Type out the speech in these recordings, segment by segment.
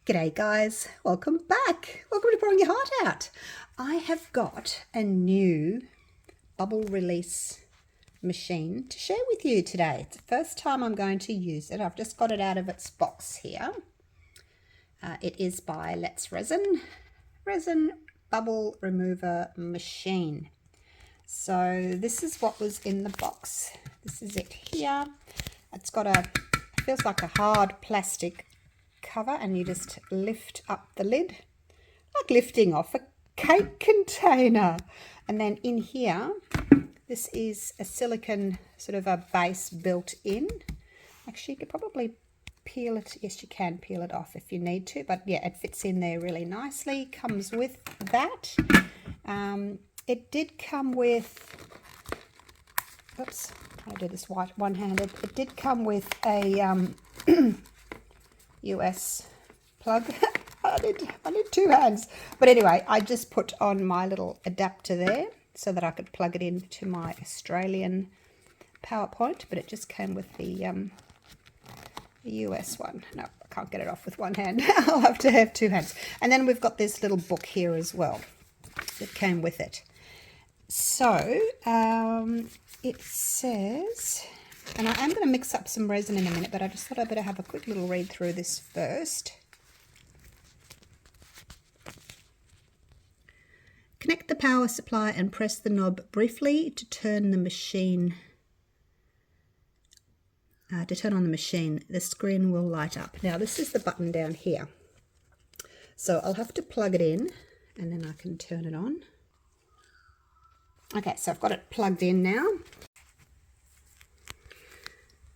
G'day guys, welcome back. Welcome to Pouring Your Heart Out. I have got a new bubble release machine to share with you today. It's the first time I'm going to use it. I've just got it out of its box here. It is by Resin Bubble Remover Machine. So this is what was in the box. This is it here. It's got feels like a hard plastic cover, and you just lift up the lid like lifting off a cake container. And then in here, this is a silicone sort of a base built in. Actually, you could probably peel it. Yes, you can peel it off if you need to, but yeah, it fits in there really nicely. Comes with that. It did come with, oops, I do this one-handed. It did come with a US plug. I need two hands, but anyway, I just put on my little adapter there so that I could plug it into my Australian PowerPoint, but it just came with the US one. No, I can't get it off with one hand. I'll have to have two hands. And then we've got this little book here as well that came with it. So it says, and I am going to mix up some resin in a minute, but I just thought I'd better have a quick little read through this first. Connect the power supply and press the knob briefly to turn the machine. To turn on the machine, the screen will light up. Now this is the button down here. So I'll have to plug it in and then I can turn it on. Okay, so I've got it plugged in now.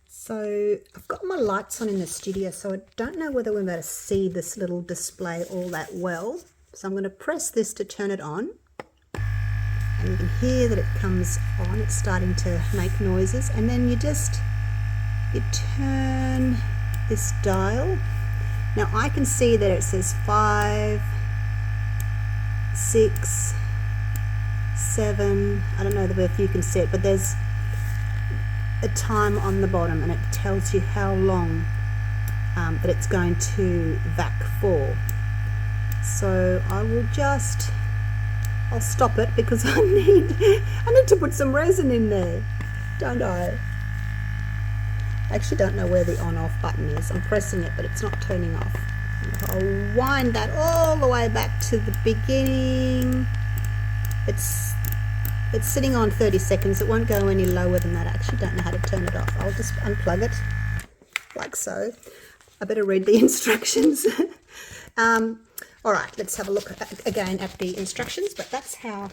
So I've got my lights on in the studio, so I don't know whether we're going to see this little display all that well. So I'm going to press this to turn it on. And you can hear that it comes on. It's starting to make noises. And then you turn this dial. Now I can see that it says 5, 6, 7. I don't know if you can see it, but there's a time on the bottom, and it tells you how long that it's going to vac for. So I'll stop it because I need to put some resin in there, don't I? I actually don't know where the on-off button is. I'm pressing it, but it's not turning off. I'll wind that all the way back to the beginning. It's sitting on 30 seconds. It won't go any lower than that. I actually don't know how to turn it off. I'll just unplug it like so. I better read the instructions. All right, let's have a look again at the instructions, but that's how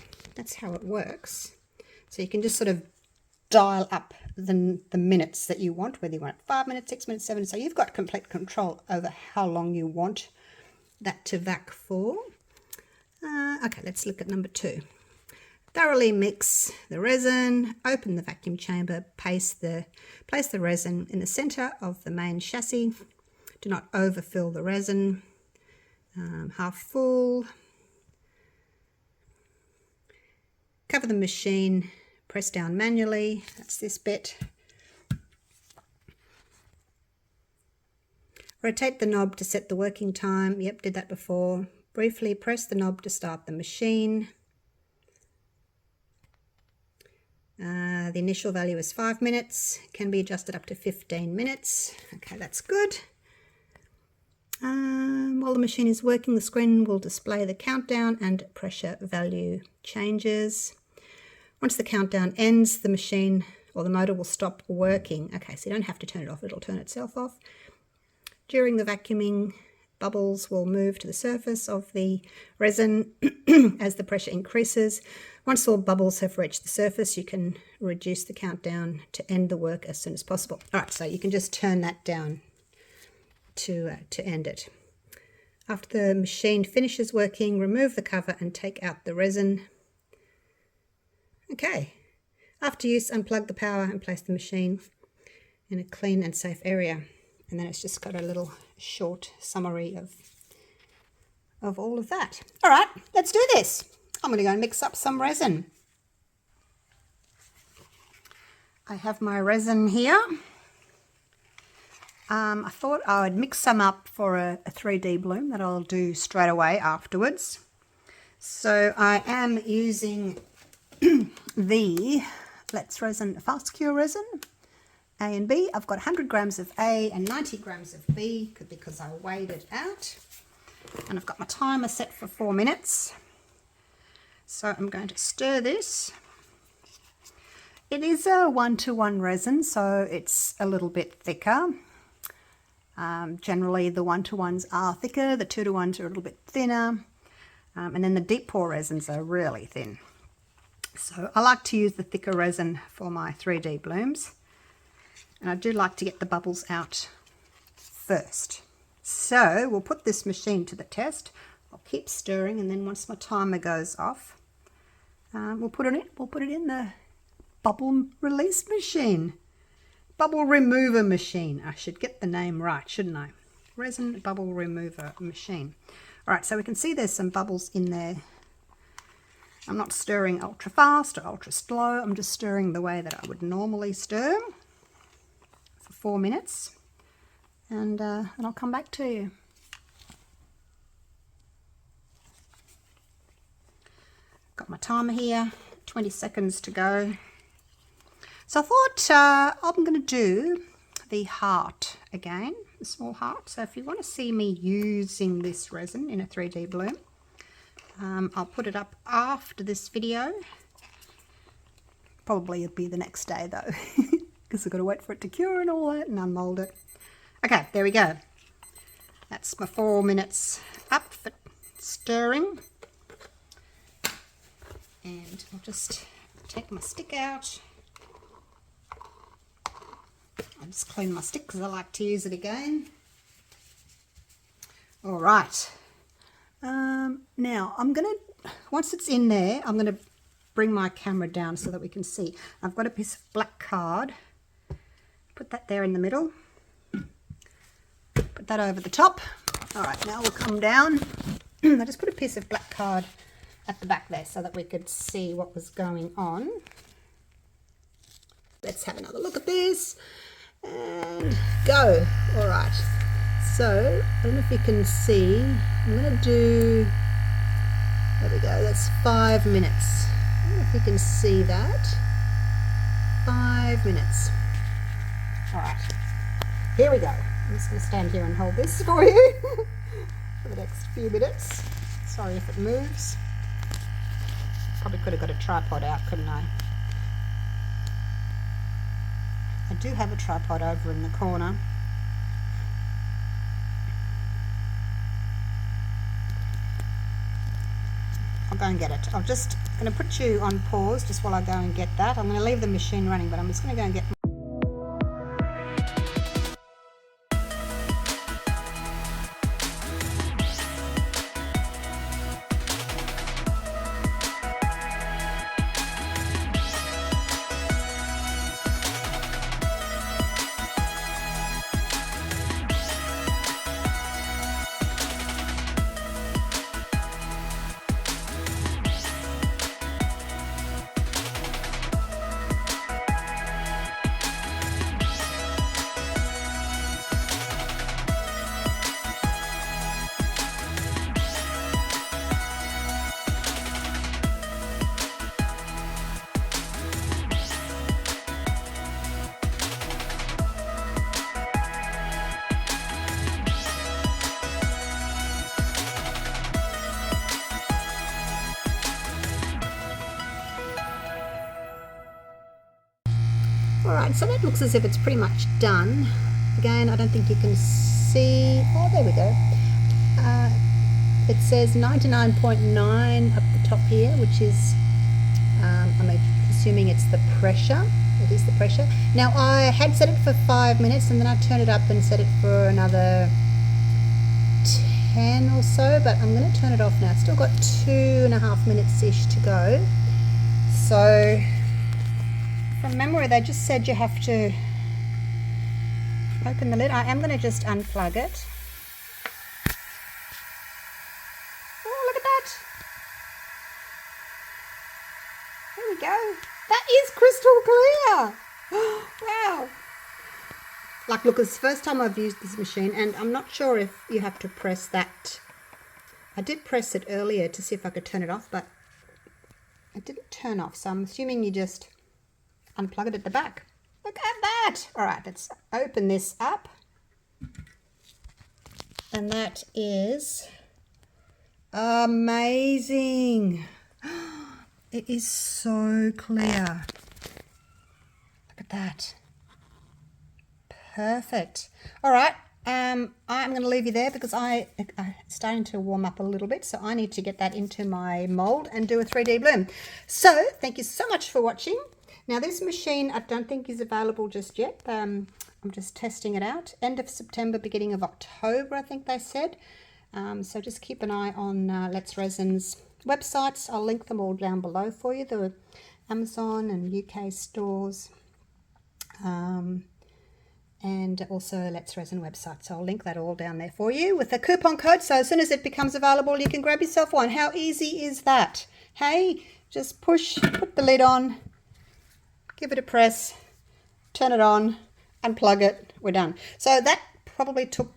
it works. So you can just sort of dial up the minutes that you want, whether you want 5 minutes, 6 minutes, 7. So you've got complete control over how long you want that to vac for. Okay, let's look at number 2. Thoroughly mix the resin, open the vacuum chamber, place the resin in the center of the main chassis. Do not overfill the resin. Half full. Cover the machine, press down manually. That's this bit. Rotate the knob to set the working time. Yep, did that before. Briefly press the knob to start the machine. The initial value is 5 minutes, can be adjusted up to 15 minutes. Okay, that's good. While the machine is working, the screen will display the countdown and pressure value changes. Once the countdown ends, the machine or the motor will stop working. Okay, so you don't have to turn it off, it'll turn itself off. During the vacuuming, bubbles will move to the surface of the resin as the pressure increases. Once all bubbles have reached the surface, you can reduce the countdown to end the work as soon as possible. All right, so you can just turn that down to end it. After the machine finishes working, remove the cover and take out the resin. Okay. After use, unplug the power and place the machine in a clean and safe area. And then it's just got a little short summary of all of that. All right, let's do this. I'm going to go and mix up some resin. I have my resin here. I thought I would mix some up for a 3D bloom that I'll do straight away afterwards. So I am using the Let's Resin Fast Cure resin, A and B. I've got 100 grams of A and 90 grams of B because I weighed it out. And I've got my timer set for 4 minutes. So I'm going to stir this. It is a 1-to-1 resin, so it's a little bit thicker. Generally the 1-to-1s are thicker, the 2-to-1s are a little bit thinner, and then the deep pour resins are really thin. So I like to use the thicker resin for my 3D blooms, and I do like to get the bubbles out first. So we'll put this machine to the test. I'll keep stirring, and then once my timer goes off, we'll put it in the bubble release machine. Bubble remover machine. I should get the name right, shouldn't I? Resin bubble remover machine. All right, so we can see there's some bubbles in there. I'm not stirring ultra fast or ultra slow. I'm just stirring the way that I would normally stir for 4 minutes. And I'll come back to you. Got my timer here, 20 seconds to go. So I thought I'm going to do the heart again, the small heart. So if you want to see me using this resin in a 3D bloom, I'll put it up after this video. Probably it'll be the next day though, because I've got to wait for it to cure and all that and unmold it. Okay, there we go. That's my 4 minutes up for stirring. And I'll just take my stick out. I'll just clean my stick because I like to use it again. All right. Now I'm going to, once it's in there, I'm going to bring my camera down so that we can see. I've got a piece of black card. Put that there in the middle. Put that over the top. All right, now we'll come down. I just put a piece of black card at the back there so that we could see what was going on. Let's have another look at this. And go. All right, so I don't know if you can see. I'm going to do, there we go, that's 5 minutes. I don't know if you can see that. 5 minutes. All right, here we go. I'm just going to stand here and hold this for you for the next few minutes. Sorry if it moves. Probably could have got a tripod out, couldn't I? I do have a tripod over in the corner. I'll go and get it. I'm just going to put you on pause just while I go and get that. I'm going to leave the machine running, but I'm just going to go and get Alright, so that looks as if it's pretty much done. Again, I don't think you can see. Oh, there we go. It says 99.9 up the top here, which is, I'm assuming it's the pressure. It is the pressure. Now, I had set it for 5 minutes and then I turned it up and set it for another 10 or so, but I'm going to turn it off now. It's still got 2.5 minutes-ish to go. So, from memory, they just said you have to open the lid. I am going to just unplug it. Oh, look at that. There we go. That is crystal clear. Wow. Like, look, it's the first time I've used this machine, and I'm not sure if you have to press that. I did press it earlier to see if I could turn it off, but it didn't turn off, so I'm assuming you just unplug it at the back. Look at that! All right, let's open this up. And that is amazing. It is so clear. Look at that. Perfect. All right, I'm going to leave you there because I'm starting to warm up a little bit, so I need to get that into my mold and do a 3D bloom. So thank you so much for watching. Now this machine I don't think is available just yet. I'm just testing it out. End of September, beginning of October, I think they said. So just keep an eye on Let's Resin's websites. I'll link them all down below for you. The Amazon and UK stores. And also Let's Resin website. So I'll link that all down there for you with a coupon code. So as soon as it becomes available, you can grab yourself one. How easy is that? Hey, just push, put the lid on, give it a press, turn it on, unplug it, we're done. So that probably took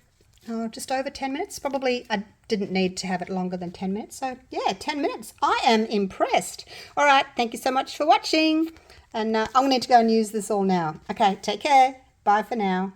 just over 10 minutes. Probably I didn't need to have it longer than 10 minutes. So yeah, 10 minutes. I am impressed. All right, thank you so much for watching. And I'm going to need to go and use this all now. Okay, take care. Bye for now.